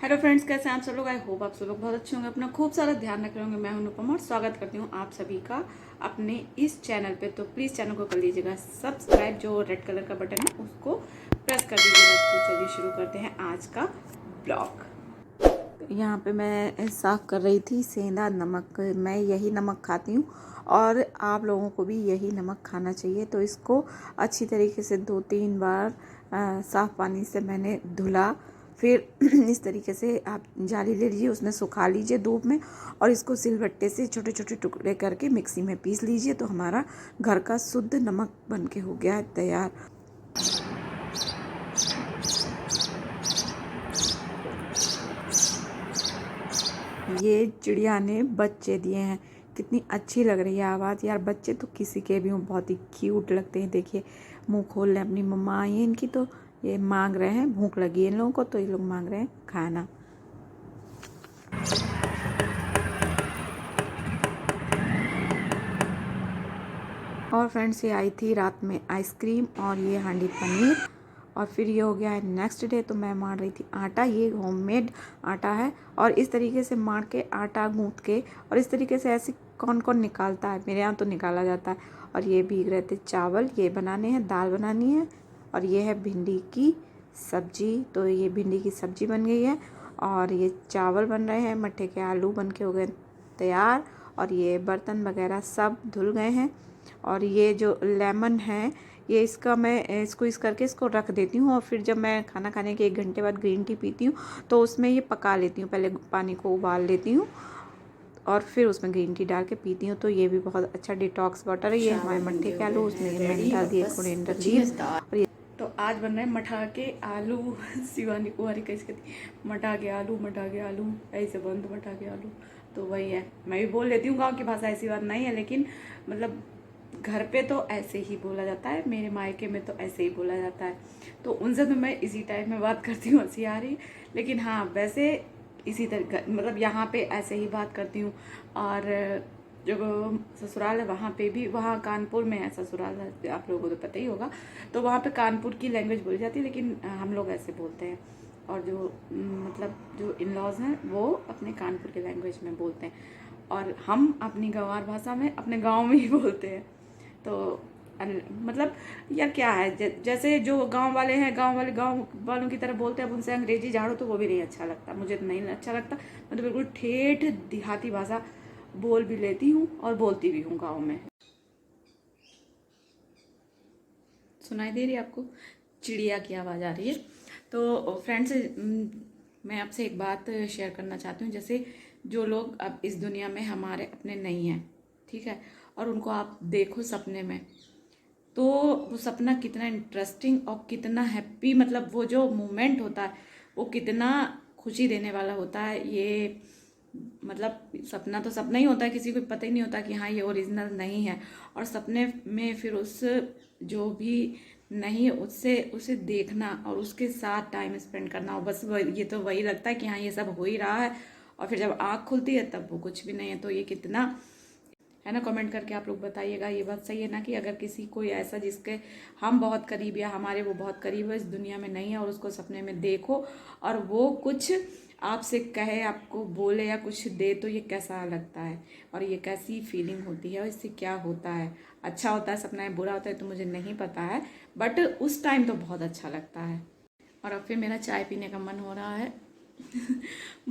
Hello friends, कैसे हैं आप सब लोग। आई होप आप सब लोग बहुत अच्छे होंगे, अपना खूब सारा ध्यान रख रहे होंगे। मैं हूं अनुपम और स्वागत करती हूं आप सभी का अपने इस चैनल पे। तो प्लीज़ चैनल को कर लीजिएगा सब्सक्राइब, जो रेड कलर का बटन है उसको प्रेस कर दीजिएगा। तो चलिए शुरू करते हैं आज का ब्लॉग। यहाँ पे मैं साफ़ कर रही थी सेंधा नमक। मैं यही नमक खाती हूँ और आप लोगों को भी यही नमक खाना चाहिए। तो इसको अच्छी तरीके से 2-3 बार साफ़ पानी से मैंने धुला। फिर इस तरीके से आप जाली ले लीजिए, उसमें सुखा लीजिए धूप में और इसको सिलबट्टे से छोटे छोटे टुकड़े करके मिक्सी में पीस लीजिए। तो हमारा घर का शुद्ध नमक बनके हो गया है तैयार। ये चिड़िया ने बच्चे दिए हैं, कितनी अच्छी लग रही है आवाज़। यार बच्चे तो किसी के भी हों बहुत ही क्यूट लगते हैं। देखिए मुंह खोल रहे हैं, अपनी मम्मा आई है इनकी, तो ये मांग रहे हैं, भूख लगी है इन लोगों को तो ये लोग मांग रहे हैं खाना। और फ्रेंड्स ये आई थी रात में आइसक्रीम और ये हांडी पनीर। और फिर ये हो गया है नेक्स्ट डे। तो मैं मार रही थी आटा, ये होममेड आटा है। और इस तरीके से मार के आटा गूँथ के और इस तरीके से ऐसे कौन कौन निकालता है, मेरे यहाँ तो निकाला जाता है। और ये भीग रहे थे चावल, ये बनाने हैं, दाल बनानी है। और ये है भिंडी की सब्जी, तो ये भिंडी की सब्जी बन गई है। और ये चावल बन रहे हैं, मट्ठे के आलू बन के हो गए तैयार। और ये बर्तन वगैरह सब धुल गए हैं। और ये जो लेमन है, ये इसका मैं इसको इस करके इसको रख देती हूँ। और फिर जब मैं खाना खाने के 1 घंटे बाद ग्रीन टी पीती हूँ तो उसमें ये पका लेती हूँ। पहले पानी को उबाल लेती हूँ और फिर उसमें ग्रीन टी डाल के पीती हूँ। तो ये भी बहुत अच्छा डिटॉक्स वाटर है। ये हमारे मट्ठे के आलू, उसमें ये मैंने डाल दिए कोरिएंडर लीव्स। और ये तो आज बन रहे हैं मठा के आलू। शिवानी कुमारी कैसे कहती है, मठा के आलू, मठा के आलू ऐसे बंद, मठा के आलू। तो वही है, मैं भी बोल लेती हूँ, गाँव की भाषा ऐसी बात नहीं है, लेकिन मतलब घर पे तो ऐसे ही बोला जाता है, मेरे मायके में तो ऐसे ही बोला जाता है। तो उनसे तो मैं इसी टाइप में बात करती हूँ, हंसी आ रही। लेकिन हाँ वैसे इसी तरह मतलब यहाँ पे ऐसे ही बात करती हूँ। और जो ससुराल है वहाँ पे भी, वहाँ कानपुर में है ससुराल, आप लोगों को तो पता ही होगा। तो वहाँ पे कानपुर की लैंग्वेज बोली जाती है, लेकिन हम लोग ऐसे बोलते हैं। और जो मतलब जो इन लॉज हैं वो अपने कानपुर के लैंग्वेज में बोलते हैं और हम अपनी गंवार भाषा में अपने गांव में ही बोलते हैं। तो मतलब यार क्या है, जैसे जो गांव वाले हैं, गांव वालों की तरह बोलते हैं, अब उनसे अंग्रेजी झाड़ो तो वो भी नहीं अच्छा लगता, मुझे तो नहीं अच्छा लगता। मैं तो बिल्कुल ठेठ देहाती भाषा बोल भी लेती हूँ और बोलती भी हूँ गाँव में। सुनाई दे रही है आपको चिड़िया की आवाज़ आ रही है। तो फ्रेंड्स मैं आपसे एक बात शेयर करना चाहती हूँ। जैसे जो लोग अब इस दुनिया में हमारे अपने नहीं हैं, ठीक है, और उनको आप देखो सपने में, तो वो सपना कितना इंटरेस्टिंग और कितना हैप्पी, मतलब वो जो मोमेंट होता है वो कितना खुशी देने वाला होता है। ये मतलब सपना तो सपना ही होता है, किसी को पता ही नहीं होता कि हाँ ये ओरिजिनल नहीं है। और सपने में फिर उस जो भी नहीं उससे उसे देखना और उसके साथ टाइम स्पेंड करना, और बस ये तो वही लगता है कि हाँ ये सब हो ही रहा है। और फिर जब आँख खुलती है तब वो कुछ भी नहीं है। तो ये कितना है ना, कमेंट करके आप लोग बताइएगा। ये बात सही है ना कि अगर किसी कोई ऐसा जिसके हम बहुत करीब या हमारे वो बहुत करीब है, इस दुनिया में नहीं है, और उसको सपने में देखो और वो कुछ आपसे कहे, आपको बोले या कुछ दे, तो ये कैसा लगता है और ये कैसी फीलिंग होती है और इससे क्या होता है। अच्छा होता है सपना, है बुरा होता है तो मुझे नहीं पता है, बट उस टाइम तो बहुत अच्छा लगता है। और अब फिर मेरा चाय पीने का मन हो रहा है।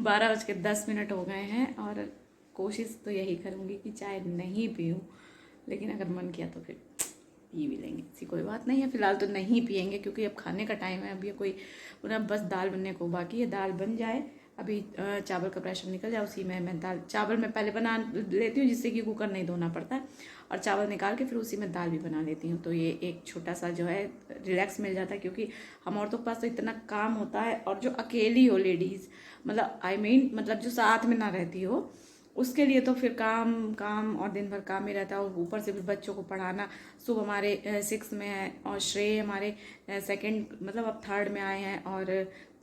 12:10 हो गए हैं और कोशिश तो यही करूँगी कि चाय नहीं पीऊँ, लेकिन अगर मन किया तो फिर पी भी लेंगे, ऐसी कोई बात नहीं है। फिलहाल तो नहीं पियेंगे क्योंकि अब खाने का टाइम है। अब ये कोई उन्हें बस दाल बनने को बाकी है, दाल बन जाए अभी, चावल का प्रेशर निकल जाए, उसी में मैं दाल चावल मैं पहले बना लेती हूँ जिससे कि कुकर नहीं धोना पड़ता है। और चावल निकाल के फिर उसी में दाल भी बना लेती हूँ। तो ये एक छोटा सा जो है रिलैक्स मिल जाता है, क्योंकि हम औरतों के पास तो इतना काम होता है। और जो अकेली हो लेडीज़, मतलब मतलब जो साथ में ना रहती हो, उसके लिए तो फिर काम काम और दिन भर काम ही रहता है। और ऊपर से भी बच्चों को पढ़ाना। शुभ हमारे 6 में है और श्रेय हमारे 2nd मतलब अब 3rd में आए हैं और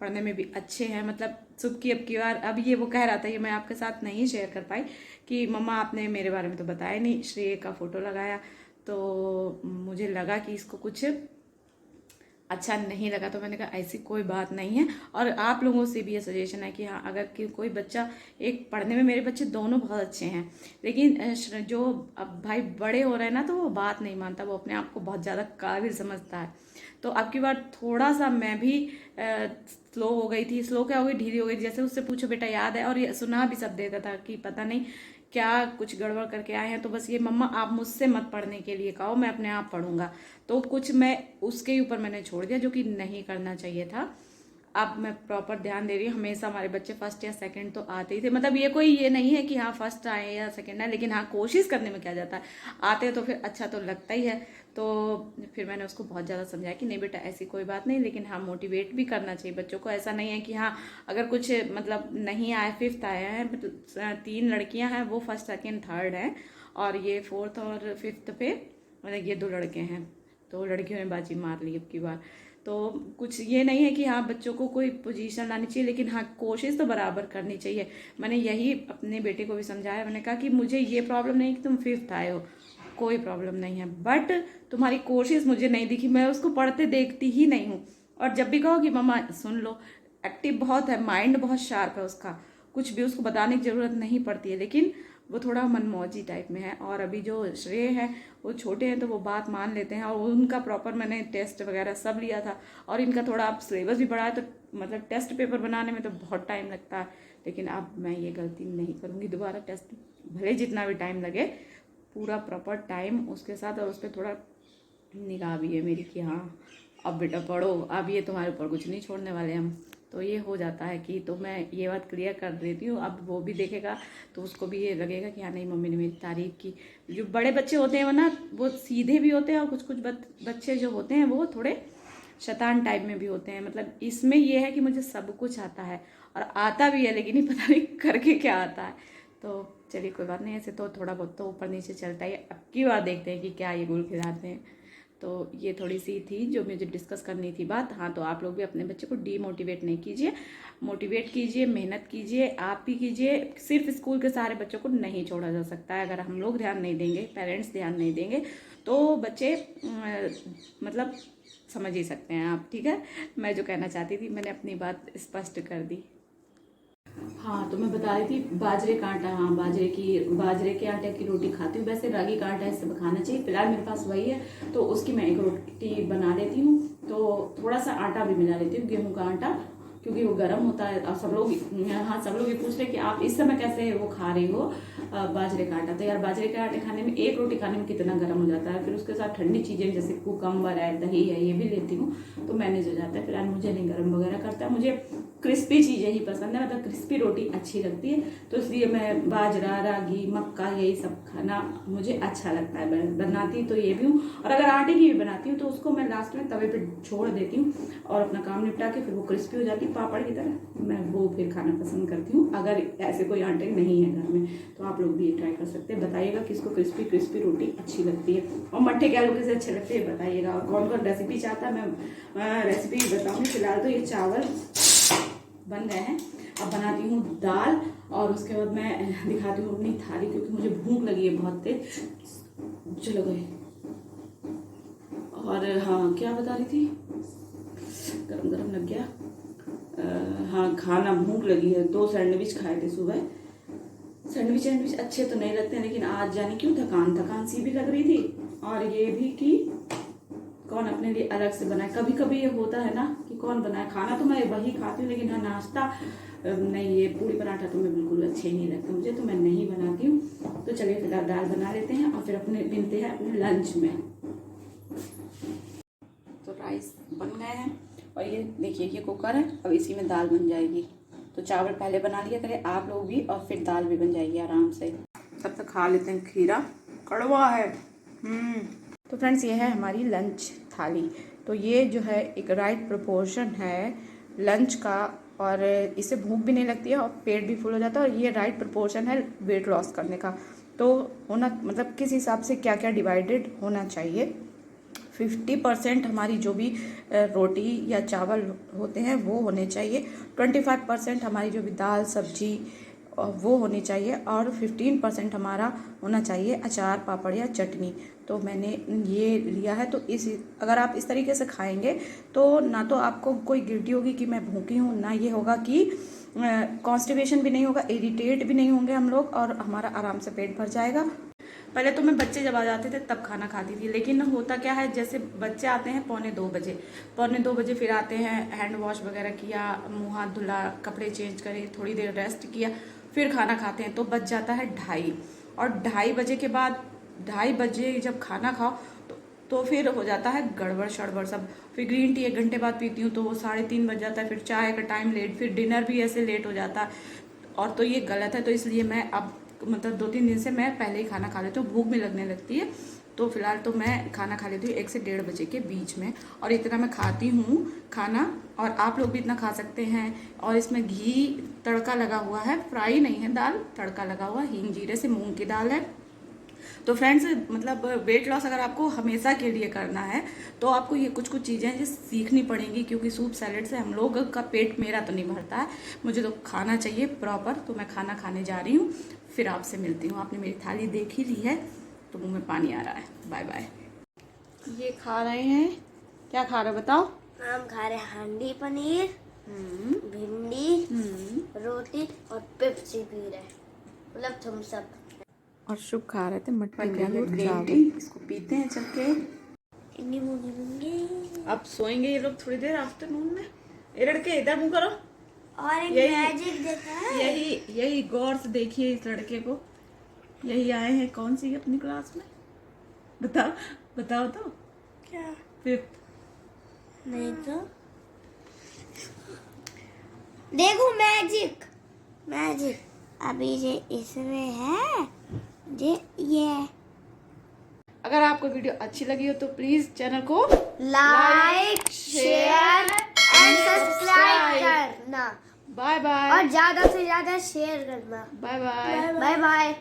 पढ़ने में भी अच्छे हैं। मतलब शुभ की अब की बार अब ये वो कह रहा था, ये मैं आपके साथ नहीं शेयर कर पाई कि मम्मा आपने मेरे बारे में तो बताया नहीं, श्रेय का फ़ोटो लगाया तो मुझे लगा कि इसको कुछ अच्छा नहीं लगा तो मैंने कहा ऐसी कोई बात नहीं है। और आप लोगों से भी ये सजेशन है कि हाँ, अगर कोई बच्चा, एक पढ़ने में मेरे बच्चे दोनों बहुत अच्छे हैं, लेकिन जो अब भाई बड़े हो रहे हैं ना, तो वो बात नहीं मानता, वो अपने आप को बहुत ज़्यादा काबिल समझता है। तो अब की बार थोड़ा सा मैं भी स्लो हो गई थी, स्लो क्या हो गई, ढीली हो गई थी। जैसे उससे पूछो बेटा याद है, और ये सुना भी सब देता था कि पता नहीं क्या कुछ गड़बड़ करके आए हैं, तो बस ये मम्मा आप मुझसे मत पढ़ने के लिए कहो, मैं अपने आप पढ़ूंगा। तो कुछ मैं उसके ऊपर मैंने छोड़ दिया, जो कि नहीं करना चाहिए था। अब मैं प्रॉपर ध्यान दे रही हूँ। हमेशा हमारे बच्चे फर्स्ट या सेकंड तो आते ही थे, मतलब ये नहीं है कि हाँ फर्स्ट आए या सेकंड आए, लेकिन हाँ कोशिश करने में क्या जाता है, आते हैं तो फिर अच्छा तो लगता ही है। तो फिर मैंने उसको बहुत ज़्यादा समझाया कि नहीं बेटा ऐसी कोई बात नहीं, लेकिन हाँ मोटिवेट भी करना चाहिए बच्चों को। ऐसा नहीं है कि हाँ अगर कुछ मतलब नहीं आए, फिफ्थ आया है, मतलब 3 लड़कियां हैं, वो फर्स्ट सेकेंड थर्ड हैं, और ये फोर्थ और फिफ्थ पे मतलब ये 2 लड़के हैं। तो लड़कियों ने बाजी मार ली अब की बार। तो कुछ ये नहीं है कि हाँ बच्चों को कोई पोजीशन लानी चाहिए, लेकिन हाँ कोशिश तो बराबर करनी चाहिए। मैंने यही अपने बेटे को भी समझाया, मैंने कहा कि मुझे ये प्रॉब्लम नहीं कि तुम फिफ्थ आए हो, कोई प्रॉब्लम नहीं है, बट तुम्हारी कोशिश मुझे नहीं दिखी, मैं उसको पढ़ते देखती ही नहीं हूँ। और जब भी कहो कि मम्मा सुन लो, एक्टिव बहुत है, माइंड बहुत शार्प है उसका, कुछ भी उसको बताने की जरूरत नहीं पड़ती है, लेकिन वो थोड़ा मनमौजी टाइप में है। और अभी जो श्रेय है वो छोटे हैं, तो वो बात मान लेते हैं, और उनका प्रॉपर मैंने टेस्ट वगैरह सब लिया था। और इनका थोड़ा अब सिलेबस भी बढ़ा है, तो मतलब टेस्ट पेपर बनाने में तो बहुत टाइम लगता है, लेकिन अब मैं ये गलती नहीं करूँगी दोबारा। टेस्ट भले जितना भी टाइम लगे, पूरा प्रॉपर टाइम उसके साथ, और उस पर थोड़ा निगाह भी है मेरी कि हाँ अब बेटा पढ़ो, अब ये तुम्हारे ऊपर कुछ नहीं छोड़ने वाले हम। तो ये हो जाता है कि, तो मैं ये बात क्लियर कर देती हूँ। अब वो भी देखेगा तो उसको भी ये लगेगा कि हाँ नहीं मम्मी ने मेरी तारीफ की। जो बड़े बच्चे होते हैं वो ना, वो सीधे भी होते हैं, और कुछ कुछ बच्चे जो होते हैं वो थोड़े शैतान टाइप में भी होते हैं। मतलब इसमें ये है कि मुझे सब कुछ आता है, और आता भी है, लेकिन ही पता नहीं करके क्या आता है। तो चलिए कोई बात नहीं, ऐसे तो थोड़ा बहुत तो ऊपर नीचे चलता ही। अब की बार देखते हैं कि क्या ये गुल खिलाते हैं। तो ये थोड़ी सी थी जो मुझे डिस्कस करनी थी बात। हाँ, तो आप लोग भी अपने बच्चे को डीमोटिवेट नहीं कीजिए, मोटिवेट कीजिए, मेहनत कीजिए, आप भी कीजिए। सिर्फ स्कूल के सारे बच्चों को नहीं छोड़ा जा सकता है। अगर हम लोग ध्यान नहीं देंगे, पेरेंट्स ध्यान नहीं देंगे, तो बच्चे मतलब समझ ही सकते हैं आप। ठीक है, मैं जो कहना चाहती थी मैंने अपनी बात स्पष्ट कर दी। हाँ, तो मैं बता रही थी बाजरे का आटा। हाँ, बाजरे के आटे की रोटी खाती हूँ। वैसे रागी का आटा इससे खाना चाहिए, फिलहाल मेरे पास वही है, तो उसकी मैं एक रोटी बना लेती हूँ। तो थोड़ा सा आटा भी मिला लेती हूँ, गेहूं का आटा, क्योंकि वो गर्म होता है। और सब लोग ये पूछ रहे कि आप इस समय कैसे वो खा रही हो बाजरे का आटा। तो यार बाजरे के आटे खाने में, एक रोटी खाने में कितना गर्म हो जाता है। फिर उसके साथ ठंडी चीजें जैसे कुकम्बर है, दही है, ये भी लेती हूँ, तो मैनेज हो जाता है। फिलहाल मुझे नहीं गर्म वगैरह करता है, मुझे क्रिस्पी चीजें ही पसंद है, मतलब क्रिस्पी रोटी अच्छी लगती है। तो इसलिए मैं बाजरा, रागी, मक्का, यही सब खाना मुझे अच्छा लगता है। बनाती तो ये भी हूँ, और अगर आटे की भी बनाती हूँ तो उसको मैं लास्ट में तवे पे छोड़ देती हूँ, और अपना काम निपटा के फिर वो क्रिस्पी हो जाती है पापड़ की तरह, मैं वो फिर खाना पसंद करती हूँ। अगर ऐसे कोई आटे नहीं है घर में, तो आप लोग भी ये ट्राई कर सकते हैं। बताइएगा किसको क्रिस्पी क्रिस्पी रोटी अच्छी लगती है, और मट्ठे के आलू कैसे अच्छे लगते हैं बताइएगा। और कौन कौन रेसिपी चाहता है मैं रेसिपी बताऊँगी। फिलहाल तो ये चावल बन गए हैं, अब बनाती हूँ दाल, और उसके बाद मैं दिखाती हूँ अपनी थाली, क्योंकि मुझे भूख लगी है बहुत तेज। चलो गए। और हाँ, क्या बता रही थी, गरम गरम लग गया। हाँ, खाना भूख लगी है। 2 सैंडविच खाए थे सुबह। सैंडविच अच्छे तो नहीं लगते, लेकिन आज जाने क्यों थकान सी भी लग रही थी, और ये भी कि कौन अपने लिए अलग से बनाए। कभी कभी ये होता है ना कि कौन बनाए। खाना तो मैं वही खाती हूँ, लेकिन हाँ नाश्ता नहीं, ये पूरी पराठा तो मैं बिल्कुल अच्छे ही नहीं लगता मुझे, तो मैं नहीं बनाती हूँ। तो चलिए फिलहाल दाल बना लेते हैं, और फिर अपने मिलते हैं अपने लंच में। तो राइस बन गए हैं, और ये देखिए ये कुकर है, अब इसी में दाल बन जाएगी। तो चावल पहले बना लिया करें आप लोग भी, और फिर दाल भी बन जाएगी आराम से। तब तक खा लेते हैं खीरा, कड़वा है। तो फ्रेंड्स ये है हमारी लंच थाली। तो ये जो है एक राइट प्रोपोर्शन है लंच का, और इससे भूख भी नहीं लगती है और पेट भी फुल हो जाता है। और ये राइट प्रोपोर्शन है वेट लॉस करने का। तो होना मतलब किस हिसाब से क्या क्या डिवाइडेड होना चाहिए। 50% हमारी जो भी रोटी या चावल होते हैं वो होने चाहिए। 25% हमारी जो भी दाल, सब्जी वो होनी चाहिए, और 15% हमारा होना चाहिए अचार, पापड़ या चटनी। तो मैंने ये लिया है। तो अगर आप इस तरीके से खाएंगे तो ना तो आपको कोई गिल्टी होगी कि मैं भूखी हूँ, ना ये होगा कि कॉन्स्टिपेशन भी नहीं होगा, इरिटेट भी नहीं होंगे हम लोग, और हमारा आराम से पेट भर जाएगा। पहले तो मैं बच्चे जब आ जाते थे तब खाना खाती थी, लेकिन होता क्या है, जैसे बच्चे आते हैं पौने दो बजे फिर आते हैं, हैंड वॉश वगैरह किया, मुंह हाथ धुला, कपड़े चेंज करे, थोड़ी देर रेस्ट किया, फिर खाना खाते हैं, तो बच जाता है 2:30। और 2:30 बजे के बाद 2:30 बजे जब खाना खाओ तो फिर हो जाता है गड़बड़ शड़बड़ सब। फिर ग्रीन टी 1 घंटे बाद पीती हूँ तो वो 3:30 बज जाता है, फिर चाय का टाइम लेट, फिर डिनर भी ऐसे लेट हो जाता है, और तो ये गलत है। तो इसलिए मैं अब मतलब 2-3 दिन से मैं पहले ही खाना खा लेती हूँ, भूख भी लगने लगती है। तो फिलहाल तो मैं खाना खा लेती हूँ 1 से 1:30 बजे के बीच में, और इतना मैं खाती हूँ खाना, और आप लोग भी इतना खा सकते हैं। और इसमें घी तड़का लगा हुआ है, फ्राई नहीं है दाल, तड़का लगा हुआ, हींग जीरे से, मूंग की दाल है। तो फ्रेंड्स, मतलब वेट लॉस अगर आपको हमेशा के लिए करना है तो आपको ये कुछ चीज़ें जो सीखनी पड़ेंगी, क्योंकि सूप सैलेड से हम लोग का पेट, मेरा तो नहीं भरता है, मुझे तो खाना चाहिए प्रॉपर। तो मैं खाना खाने जा रही हूँ, फिर आपसे मिलती हूँ। आपने मेरी थाली देख ही ली है तो मुंह में पानी आ रहा है। Bye bye. ये खा रहे हैं, क्या खा रहे हो बताओ? हम खा रहे हैं हांडी पनीर, भिंडी, रोटी और पेप्सी पी रहे, मतलब थम्स अप। और शुभ खा रहे थे मटकी के ग्रीन टी, इसको पीते हैं चल के। अब सोएंगे ये लोग थोड़ी देर आफ्टरनून में। ये लड़के इधर मुंह करो। और एक मैजिक देखा है? यही गौर से देखिए इस लड़के को। यही आए हैं कौन सी अपनी क्लास में, बताओ तो क्या? 5th। नहीं तो देखो मैजिक अभी ये इसमें है ये। अगर आपको वीडियो अच्छी लगी हो तो प्लीज चैनल को लाइक, शेयर एंड सब्सक्राइब करना। Bye bye. और ज्यादा से ज्यादा शेयर करना। Bye bye. Bye bye.